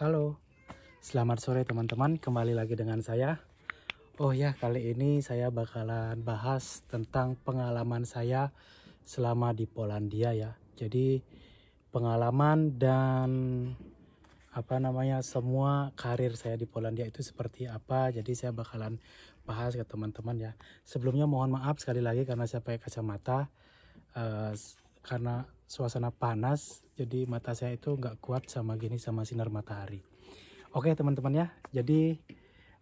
Halo, selamat sore teman-teman, kembali lagi dengan saya. Oh ya, kali ini saya bakalan bahas tentang pengalaman saya selama di Polandia ya. Jadi pengalaman dan semua karir saya di Polandia itu seperti apa. Jadi saya bakalan bahas ke teman-teman ya. Sebelumnya mohon maaf sekali lagi karena saya pakai kacamata. Karena suasana panas, jadi mata saya itu nggak kuat sama sinar matahari. Oke teman-teman ya, jadi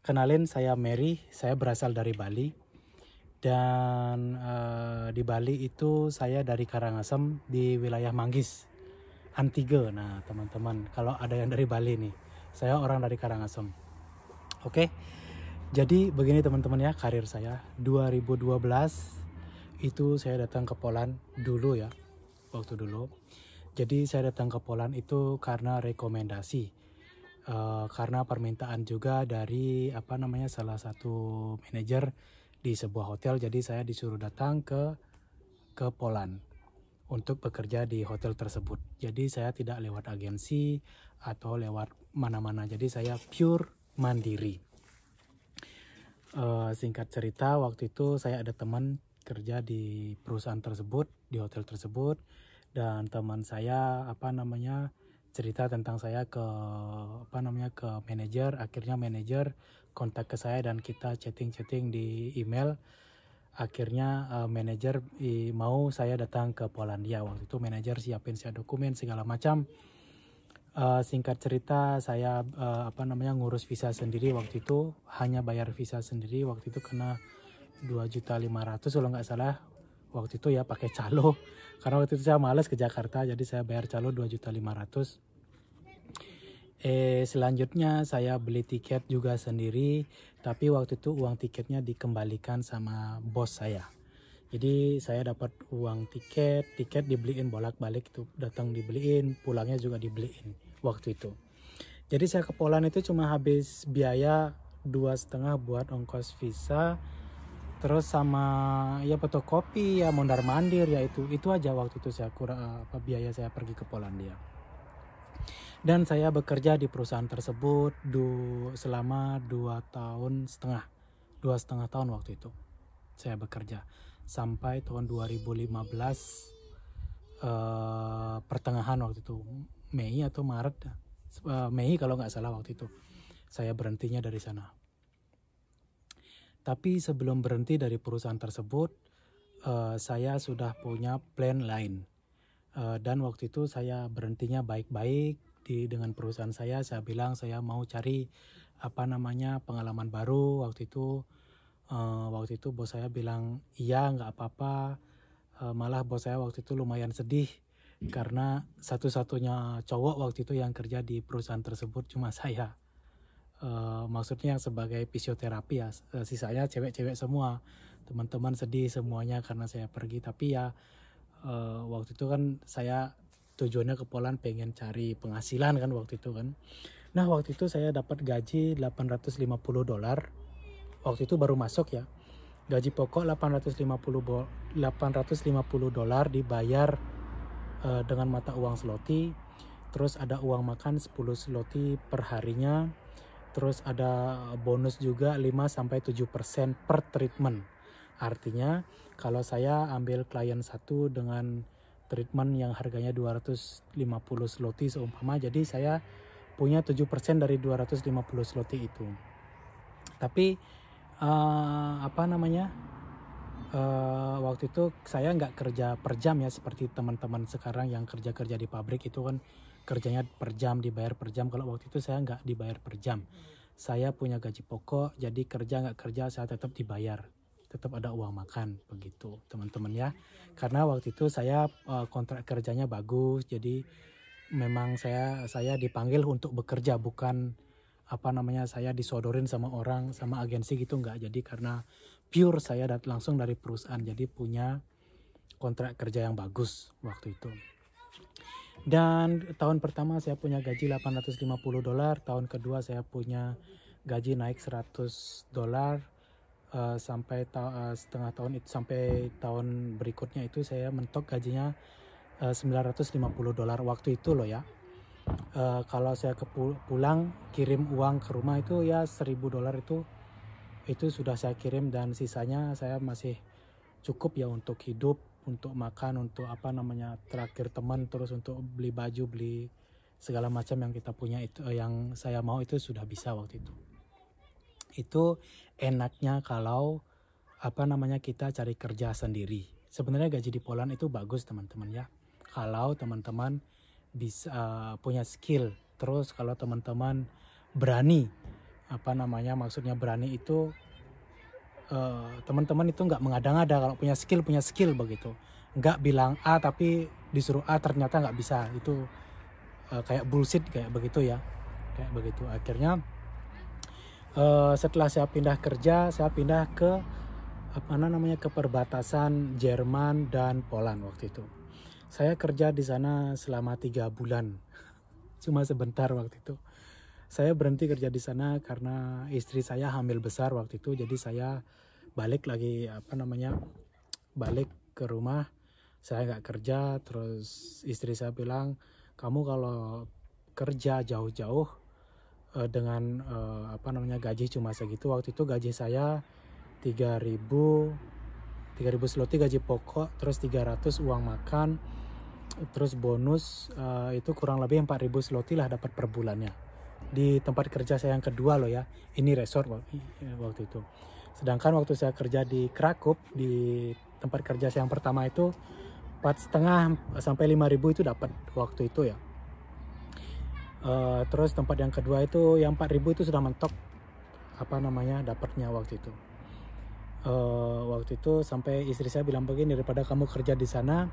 kenalin, saya Mary, saya berasal dari Bali. Dan di Bali itu saya dari Karangasem di wilayah Manggis, Antige. Nah teman-teman, kalau ada yang dari Bali nih, saya orang dari Karangasem. Oke, jadi begini teman-teman ya, karir saya 2012 itu saya datang ke Poland dulu ya, waktu dulu. Jadi saya datang ke Poland itu karena rekomendasi, karena permintaan juga dari salah satu manajer di sebuah hotel. Jadi saya disuruh datang ke Poland untuk bekerja di hotel tersebut. Jadi saya tidak lewat agensi atau lewat mana-mana. Jadi saya pure mandiri. Singkat cerita, waktu itu saya ada teman kerja di perusahaan tersebut, di hotel tersebut, dan teman saya cerita tentang saya ke manajer. Akhirnya manajer kontak ke saya dan kita chatting di email. Akhirnya manajer mau saya datang ke Polandia. Waktu itu manajer siapin saya dokumen segala macam. Singkat cerita, saya ngurus visa sendiri waktu itu, hanya bayar visa sendiri waktu itu kena 2.500.000 kalau nggak salah waktu itu ya, pakai calo. Karena waktu itu saya males ke Jakarta, jadi saya bayar calo 2.500.000. Selanjutnya saya beli tiket juga sendiri, tapi waktu itu uang tiketnya dikembalikan sama bos saya. Jadi saya dapat uang tiket dibeliin bolak-balik, itu datang dibeliin, pulangnya juga dibeliin waktu itu. Jadi saya ke Poland itu cuma habis biaya 2,5 buat ongkos visa, terus sama ya fotokopi, ya mondar mandir, ya itu aja waktu itu saya biaya saya pergi ke Polandia. Dan saya bekerja di perusahaan tersebut selama 2,5 tahun waktu itu. Saya bekerja sampai tahun 2015 pertengahan waktu itu, Mei atau Maret, Mei kalau nggak salah waktu itu saya berhentinya dari sana. Tapi sebelum berhenti dari perusahaan tersebut, saya sudah punya plan lain, dan waktu itu saya berhentinya baik-baik dengan perusahaan saya. Saya bilang saya mau cari pengalaman baru. Waktu itu bos saya bilang iya, nggak apa-apa. Malah bos saya waktu itu lumayan sedih karena satu-satunya cowok waktu itu yang kerja di perusahaan tersebut cuma saya. Maksudnya sebagai fisioterapi ya, sisanya cewek-cewek semua. Teman-teman sedih semuanya karena saya pergi. Tapi ya waktu itu kan saya tujuannya ke Poland pengen cari penghasilan kan waktu itu kan. Nah waktu itu saya dapat gaji $850. Waktu itu baru masuk ya. Gaji pokok $850 dibayar dengan mata uang zloty. Terus ada uang makan 10 zloty per harinya. Terus ada bonus juga 5-7% per treatment. Artinya kalau saya ambil klien satu dengan treatment yang harganya 250 zloty seumpama, jadi saya punya 7% dari 250 zloty itu. Tapi waktu itu saya nggak kerja per jam ya seperti teman-teman sekarang yang kerja di pabrik itu kan kerjanya per jam, dibayar per jam. Kalau waktu itu saya nggak dibayar per jam. Saya punya gaji pokok, jadi kerja nggak kerja saya tetap dibayar, tetap ada uang makan begitu teman-teman ya. Karena waktu itu saya kontrak kerjanya bagus, jadi memang saya dipanggil untuk bekerja, bukan saya disodorin sama orang, sama agensi gitu, enggak. Jadi karena pure saya langsung dari perusahaan, jadi punya kontrak kerja yang bagus waktu itu. Dan tahun pertama saya punya gaji $850, tahun kedua saya punya gaji naik $100, sampai setengah tahun itu, sampai tahun berikutnya itu saya mentok gajinya $950 waktu itu loh ya. Kalau saya pulang kirim uang ke rumah itu ya $1.000 itu sudah saya kirim, dan sisanya saya masih cukup ya untuk hidup, untuk makan, untuk apa namanya traktir teman, terus untuk beli baju, beli segala macam yang kita punya itu, yang saya mau itu sudah bisa waktu itu. Itu enaknya kalau apa namanya kita cari kerja sendiri. Sebenarnya gaji di Poland itu bagus teman-teman ya. Kalau teman-teman bisa punya skill, terus kalau teman-teman berani, apa namanya maksudnya berani itu teman-teman itu nggak mengada-ngada, kalau punya skill begitu, nggak bilang A tapi disuruh A ternyata nggak bisa, itu kayak bullshit kayak begitu ya, kayak begitu. Akhirnya setelah saya pindah kerja, saya pindah ke apa namanya ke perbatasan Jerman dan Poland waktu itu. Saya kerja di sana selama 3 bulan, cuma sebentar waktu itu. Saya berhenti kerja di sana karena istri saya hamil besar waktu itu, jadi saya balik lagi apa namanya balik ke rumah. Saya nggak kerja, terus istri saya bilang, kamu kalau kerja jauh-jauh dengan apa namanya gaji cuma segitu. Waktu itu gaji saya 3.000 zloty gaji pokok, terus 300 uang makan, terus bonus itu kurang lebih 4.000 zloty lah dapat per bulannya. Di tempat kerja saya yang kedua loh ya, ini resort waktu itu. Sedangkan waktu saya kerja di Krakow, di tempat kerja saya yang pertama itu 4,5 sampai 5.000 itu dapat waktu itu ya. Terus tempat yang kedua itu yang 4.000 itu sudah mentok apa namanya dapatnya waktu itu. Waktu itu sampai istri saya bilang begini, daripada kamu kerja di sana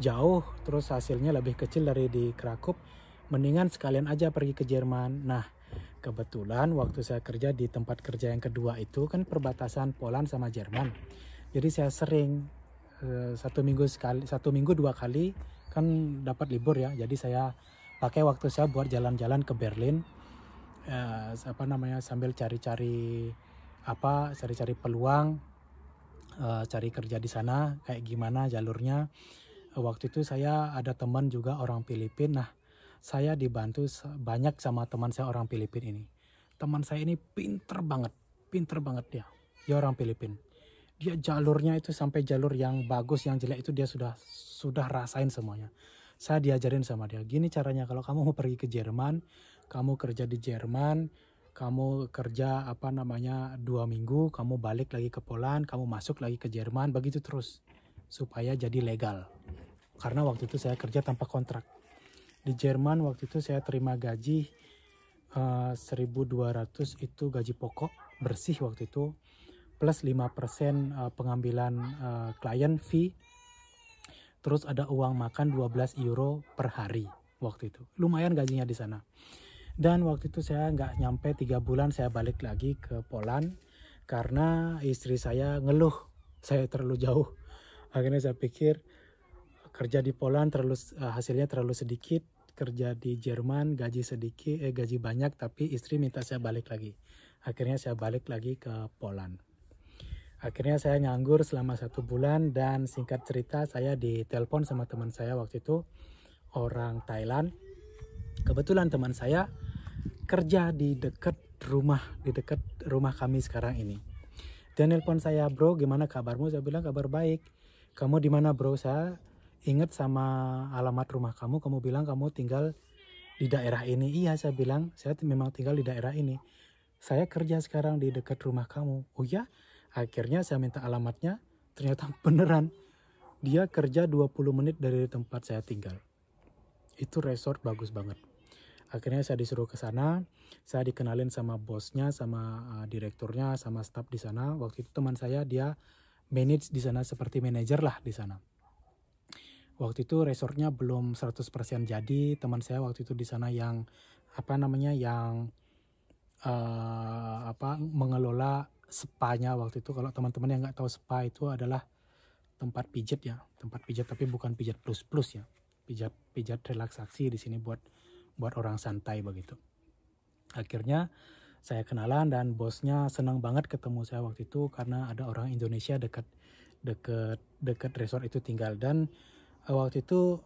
jauh terus hasilnya lebih kecil dari di Krakow, mendingan sekalian aja pergi ke Jerman. Nah, kebetulan waktu saya kerja di tempat kerja yang kedua itu kan perbatasan Poland sama Jerman. Jadi saya sering 1 minggu 2 kali kan dapat libur ya. Jadi saya pakai waktu saya buat jalan-jalan ke Berlin, apa namanya sambil cari-cari peluang, cari kerja di sana kayak gimana jalurnya. Waktu itu saya ada teman juga orang Filipina. Nah, saya dibantu banyak sama teman saya orang Filipina ini. Teman saya ini pinter banget dia. Dia orang Filipina. Dia jalurnya itu sampai jalur yang bagus, yang jelek itu dia sudah rasain semuanya. Saya diajarin sama dia. Gini caranya kalau kamu mau pergi ke Jerman, kamu kerja di Jerman, kamu kerja 2 minggu, kamu balik lagi ke Poland, kamu masuk lagi ke Jerman, begitu terus supaya jadi legal. Karena waktu itu saya kerja tanpa kontrak. Di Jerman waktu itu saya terima gaji 1.200 itu gaji pokok bersih waktu itu, plus 5% pengambilan klien fee, terus ada uang makan 12 euro per hari waktu itu. Lumayan gajinya di sana. Dan waktu itu saya nggak nyampe 3 bulan saya balik lagi ke Poland karena istri saya ngeluh saya terlalu jauh. Akhirnya saya pikir kerja di Poland hasilnya terlalu sedikit, kerja di Jerman gaji banyak, tapi istri minta saya balik lagi. Akhirnya saya balik lagi ke Poland. Akhirnya saya nganggur selama 1 bulan, dan singkat cerita saya ditelepon sama teman saya waktu itu, orang Thailand. Kebetulan teman saya kerja di dekat rumah kami sekarang ini. Dia nelpon saya, bro gimana kabarmu? Saya bilang kabar baik. Kamu di mana bro? Saya ingat sama alamat rumah kamu bilang kamu tinggal di daerah ini. Iya, saya bilang saya memang tinggal di daerah ini. Saya kerja sekarang di dekat rumah kamu. Oh ya? Akhirnya saya minta alamatnya, ternyata beneran. Dia kerja 20 menit dari tempat saya tinggal. Itu resort bagus banget. Akhirnya saya disuruh ke sana, saya dikenalin sama bosnya, sama direkturnya, sama staf di sana. Waktu itu teman saya dia manage di sana seperti manajer lah di sana. Waktu itu resortnya belum 100% jadi. Teman saya waktu itu di sana yang mengelola spa-nya waktu itu. Kalau teman-teman yang nggak tahu, spa itu adalah tempat pijat ya, tempat pijat tapi bukan pijat plus ya, pijat relaksasi di sini buat orang santai begitu. Akhirnya saya kenalan dan bosnya senang banget ketemu saya waktu itu karena ada orang Indonesia dekat resort itu tinggal. Dan waktu itu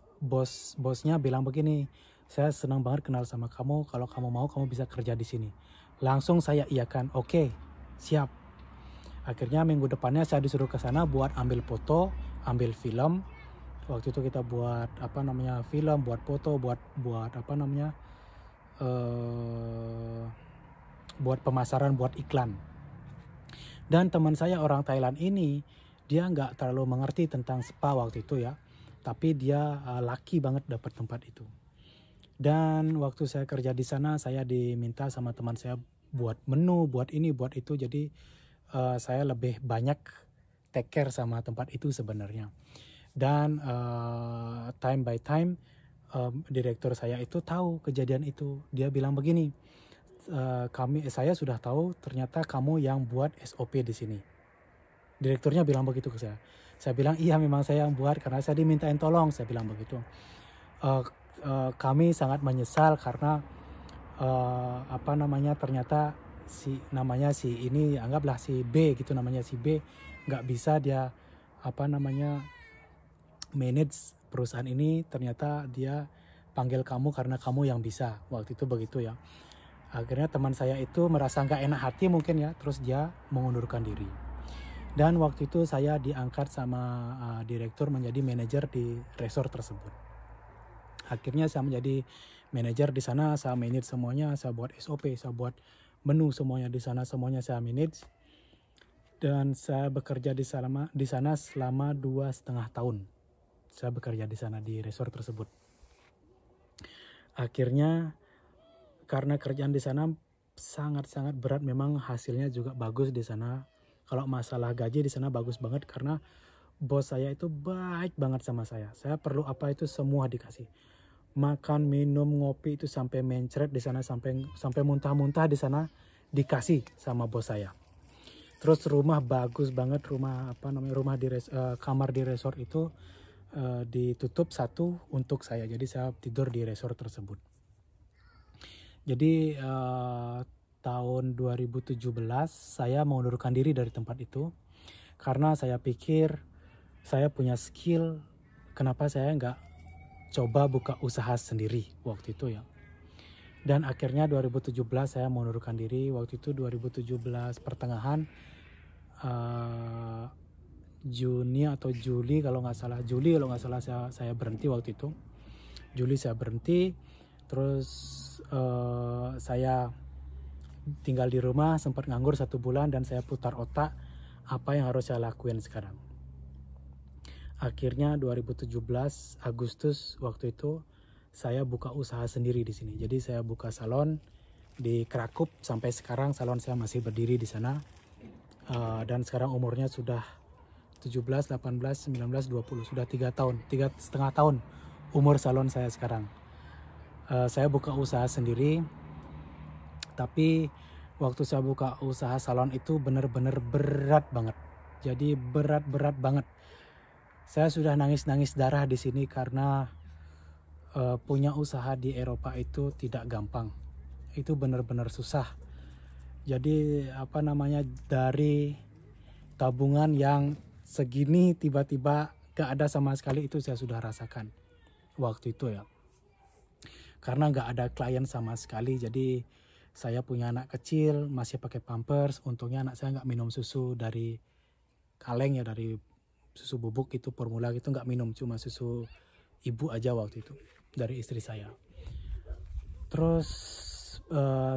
bosnya bilang begini, saya senang banget kenal sama kamu, kalau kamu mau kamu bisa kerja di sini. Langsung saya iakan, oke, siap. Akhirnya minggu depannya saya disuruh ke sana buat ambil foto, ambil film. Waktu itu kita buat film, buat foto, buat buat pemasaran, buat iklan. Dan teman saya orang Thailand ini, dia nggak terlalu mengerti tentang spa waktu itu ya. Tapi dia laki banget dapat tempat itu. Dan waktu saya kerja di sana, saya diminta sama teman saya buat menu, buat ini, buat itu. Jadi saya lebih banyak take care sama tempat itu sebenarnya. Dan time by time, direktur saya itu tahu kejadian itu. Dia bilang begini, saya sudah tahu ternyata kamu yang buat SOP di sini. Direkturnya bilang begitu ke saya. Saya bilang iya memang saya yang buat karena saya dimintain tolong. Saya bilang begitu. Kami sangat menyesal karena ternyata si ini anggaplah si B gitu, namanya si B nggak bisa dia manage perusahaan ini, ternyata dia panggil kamu karena kamu yang bisa. Waktu itu begitu ya. Akhirnya teman saya itu merasa nggak enak hati mungkin ya, terus dia mengundurkan diri. Dan waktu itu saya diangkat sama direktur menjadi manajer di resort tersebut. Akhirnya saya menjadi manajer di sana, saya manage semuanya, saya buat SOP, saya buat menu semuanya di sana, semuanya saya manage. Dan saya bekerja di sana selama 2,5 tahun. Saya bekerja di sana di resort tersebut. Akhirnya karena kerjaan di sana sangat-sangat berat, memang hasilnya juga bagus di sana. Kalau masalah gaji di sana bagus banget karena bos saya itu baik banget sama saya. Saya perlu apa itu semua dikasih. Makan, minum, ngopi itu sampai mencret di sana, sampai muntah-muntah di sana dikasih sama bos saya. Terus rumah bagus banget, kamar di resort itu ditutup satu untuk saya. Jadi saya tidur di resort tersebut. Jadi tahun 2017 saya mengundurkan diri dari tempat itu karena saya pikir saya punya skill, kenapa saya nggak coba buka usaha sendiri waktu itu ya. Dan akhirnya 2017 saya mengundurkan diri. Waktu itu 2017 pertengahan Juni atau Juli kalau nggak salah saya berhenti waktu itu. Juli saya berhenti. Terus saya tinggal di rumah, sempat nganggur 1 bulan dan saya putar otak apa yang harus saya lakuin sekarang. Akhirnya 2017 Agustus waktu itu saya buka usaha sendiri di sini. Jadi saya buka salon di Krakup, sampai sekarang salon saya masih berdiri di sana. Dan sekarang umurnya sudah 17, 18, 19, 20, sudah 3,5 tahun umur salon saya sekarang. Saya buka usaha sendiri, tapi waktu saya buka usaha salon itu benar-benar berat banget. Jadi berat banget. Saya sudah nangis darah di sini karena punya usaha di Eropa itu tidak gampang. Itu benar-benar susah. Jadi dari tabungan yang segini tiba-tiba gak ada sama sekali, itu saya sudah rasakan waktu itu ya. Karena gak ada klien sama sekali, jadi saya punya anak kecil masih pakai pampers. Untungnya anak saya gak minum susu dari kaleng ya, dari susu bubuk itu formula gitu gak minum, cuma susu ibu aja waktu itu dari istri saya. Terus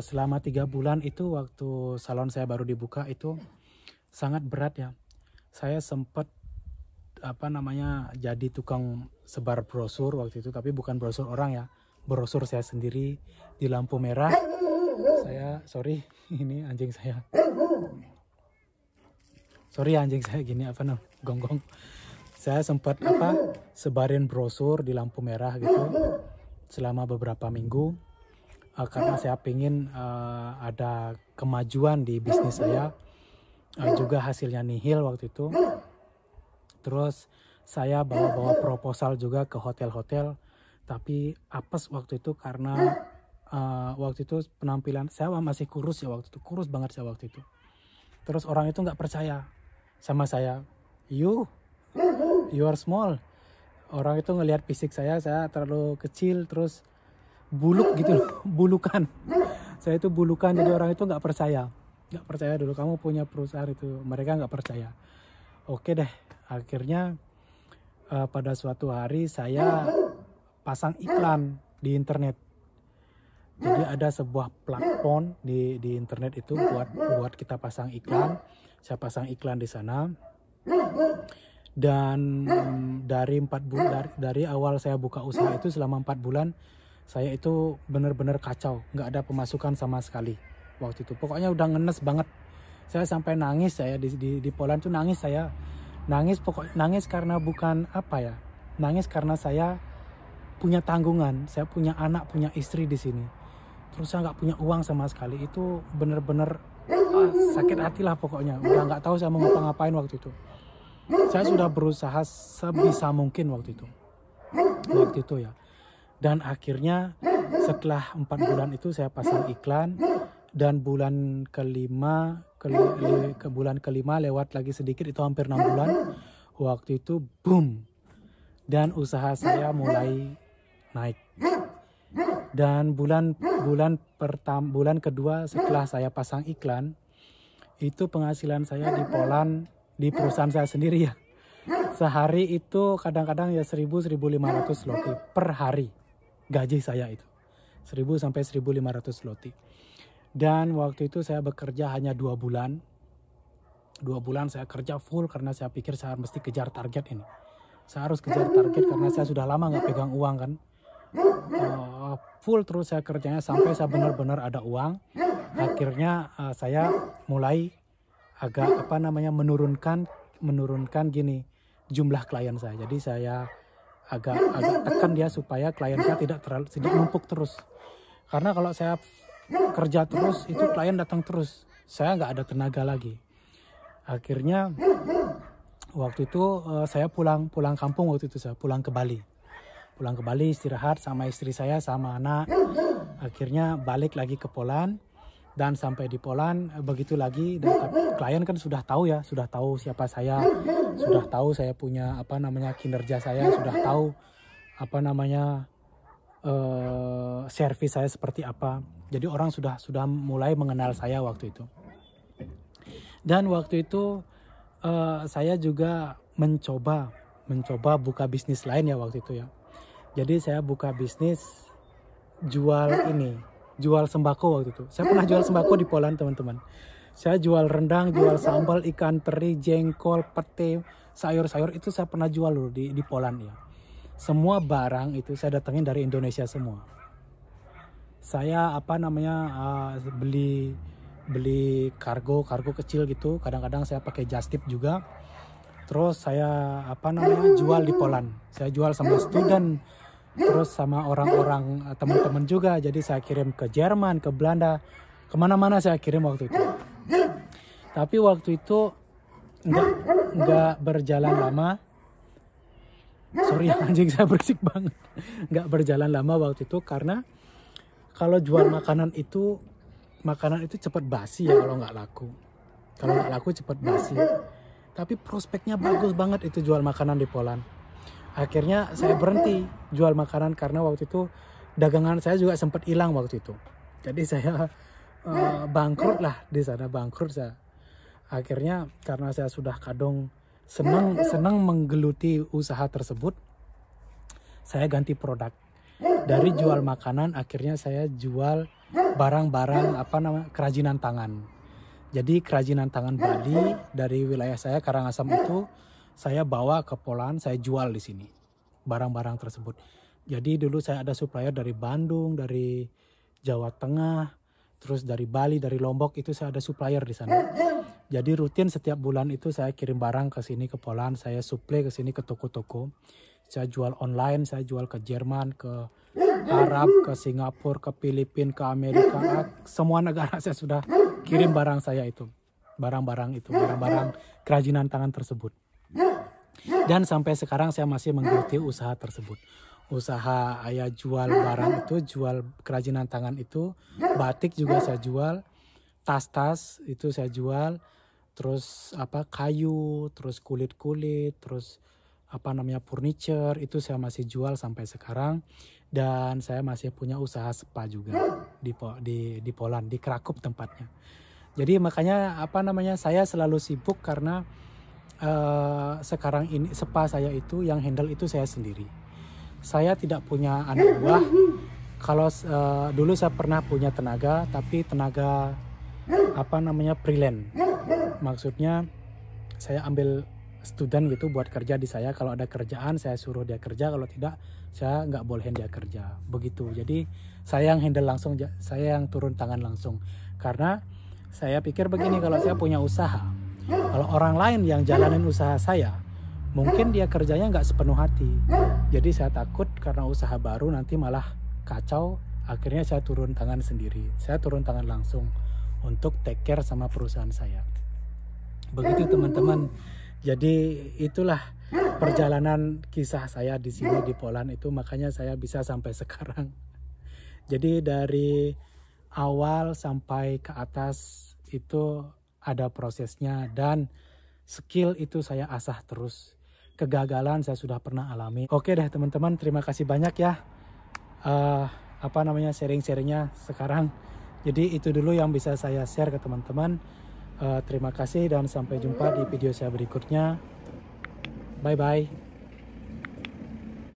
selama 3 bulan itu waktu salon saya baru dibuka itu sangat berat ya. Saya sempat jadi tukang sebar brosur waktu itu, tapi bukan brosur orang ya, brosur saya sendiri di lampu merah. Sorry ini anjing saya. Sorry anjing saya gini gonggong. Saya sempat sebarin brosur di lampu merah gitu selama beberapa minggu karena saya pingin ada kemajuan di bisnis saya. Juga hasilnya nihil waktu itu. Terus saya bawa proposal juga ke hotel-hotel, tapi apes waktu itu karena waktu itu penampilan saya masih kurus ya, waktu itu kurus banget saya waktu itu. Terus orang itu nggak percaya sama saya. You are small. Orang itu ngelihat fisik saya terlalu kecil, terus buluk gitu loh, bulukan. Saya itu bulukan, jadi orang itu nggak percaya dulu kamu punya perusahaan itu, mereka nggak percaya. Oke deh, akhirnya pada suatu hari saya pasang iklan di internet. Jadi ada sebuah platform di internet itu buat kita pasang iklan. Saya pasang iklan di sana. Dan dari 4 bulan dari awal saya buka usaha itu selama 4 bulan saya itu benar-benar kacau, nggak ada pemasukan sama sekali waktu itu. Pokoknya udah ngenes banget. Saya sampai nangis, saya di Poland tuh nangis, saya nangis karena bukan apa ya, nangis karena saya punya tanggungan, saya punya anak, punya istri di sini. Terus saya nggak punya uang sama sekali. Itu bener-bener sakit hati lah pokoknya. Udah nggak tahu saya mau ngapa-ngapain waktu itu. Saya sudah berusaha sebisa mungkin waktu itu ya. Dan akhirnya setelah 4 bulan itu saya pasang iklan, dan bulan kelima lewat lagi sedikit, itu hampir 6 bulan. Waktu itu boom, dan usaha saya mulai naik. Dan bulan kedua setelah saya pasang iklan, itu penghasilan saya di Poland, di perusahaan saya sendiri ya, sehari itu kadang-kadang ya 1.000-1.500 zloty per hari. Gaji saya itu 1.000 sampai 1.500 zloty. Dan waktu itu saya bekerja hanya 2 bulan. 2 bulan saya kerja full karena saya pikir saya mesti kejar target ini. Saya harus kejar target karena saya sudah lama nggak pegang uang kan. Full terus saya kerjanya sampai saya benar-benar ada uang. Akhirnya saya mulai agak menurunkan gini jumlah klien saya. Jadi saya agak tekan dia supaya klien saya tidak numpuk terus. Karena kalau saya kerja terus itu klien datang terus, saya nggak ada tenaga lagi. Akhirnya waktu itu saya pulang kampung, waktu itu saya pulang ke Bali istirahat sama istri saya sama anak. Akhirnya balik lagi ke Poland. Dan sampai di Poland begitu lagi, dan klien kan sudah tahu siapa saya, sudah tahu saya punya kinerja saya, sudah tahu servis saya seperti apa. Jadi orang sudah mulai mengenal saya waktu itu. Dan waktu itu saya juga mencoba buka bisnis lain ya waktu itu ya. Jadi saya buka bisnis jual sembako waktu itu. Saya pernah jual sembako di Poland, teman-teman. Saya jual rendang, jual sambal, ikan teri, jengkol, pete, sayur-sayur itu saya pernah jual loh di Poland ya. Semua barang itu saya datangin dari Indonesia semua. Saya beli kargo kecil gitu. Kadang-kadang saya pakai just tip juga. Terus saya jual di Poland. Saya jual sama student, terus sama orang-orang teman-teman juga. Jadi saya kirim ke Jerman, ke Belanda, kemana-mana saya kirim waktu itu. Tapi waktu itu nggak berjalan lama. Sorry anjing, saya berisik banget. Nggak berjalan lama waktu itu karena kalau jual makanan itu cepat basi ya kalau nggak laku. Kalau nggak laku cepat basi. Tapi prospeknya bagus banget itu jual makanan di Poland. Akhirnya saya berhenti jual makanan karena waktu itu dagangan saya juga sempat hilang waktu itu. Jadi saya bangkrut lah di sana, bangkrut saya. Akhirnya karena saya sudah kadung senang menggeluti usaha tersebut, saya ganti produk. Dari jual makanan akhirnya saya jual barang-barang kerajinan tangan. Jadi kerajinan tangan Bali dari wilayah saya Karangasem itu saya bawa ke Poland, saya jual di sini barang-barang tersebut. Jadi dulu saya ada supplier dari Bandung, dari Jawa Tengah, terus dari Bali, dari Lombok, itu saya ada supplier di sana. Jadi rutin setiap bulan itu saya kirim barang ke sini ke Poland, saya supply ke sini ke toko-toko. Saya jual online, saya jual ke Jerman, ke Arab, ke Singapura, ke Filipina, ke Amerika, semua negara saya sudah kirim barang saya itu. Barang-barang kerajinan tangan tersebut. Dan sampai sekarang saya masih menggeluti usaha tersebut. Usaha ayah jual barang itu, jual kerajinan tangan itu, batik juga saya jual, tas-tas itu saya jual, terus kayu, terus kulit-kulit, terus furniture itu saya masih jual sampai sekarang, dan saya masih punya usaha spa juga di Poland, di Kraków tempatnya. Jadi makanya saya selalu sibuk karena sekarang ini spa saya itu yang handle itu saya sendiri. Saya tidak punya anak buah. Kalau dulu saya pernah punya tenaga, tapi tenaga freelance. Maksudnya saya ambil student gitu buat kerja di saya. Kalau ada kerjaan saya suruh dia kerja, kalau tidak saya nggak bolehin dia kerja. Begitu. Jadi saya yang handle langsung, saya yang turun tangan langsung. Karena saya pikir begini, kalau saya punya usaha, kalau orang lain yang jalanin usaha saya, mungkin dia kerjanya nggak sepenuh hati. Jadi saya takut karena usaha baru nanti malah kacau. Akhirnya saya turun tangan sendiri. Saya turun tangan langsung untuk take care sama perusahaan saya. Begitu teman-teman. Jadi itulah perjalanan kisah saya di sini di Poland itu, makanya saya bisa sampai sekarang. Jadi dari awal sampai ke atas itu ada prosesnya, dan skill itu saya asah terus. Kegagalan saya sudah pernah alami. Oke deh teman-teman, terima kasih banyak ya sharing-sharingnya sekarang. Jadi itu dulu yang bisa saya share ke teman-teman. Terima kasih dan sampai jumpa di video saya berikutnya. Bye bye.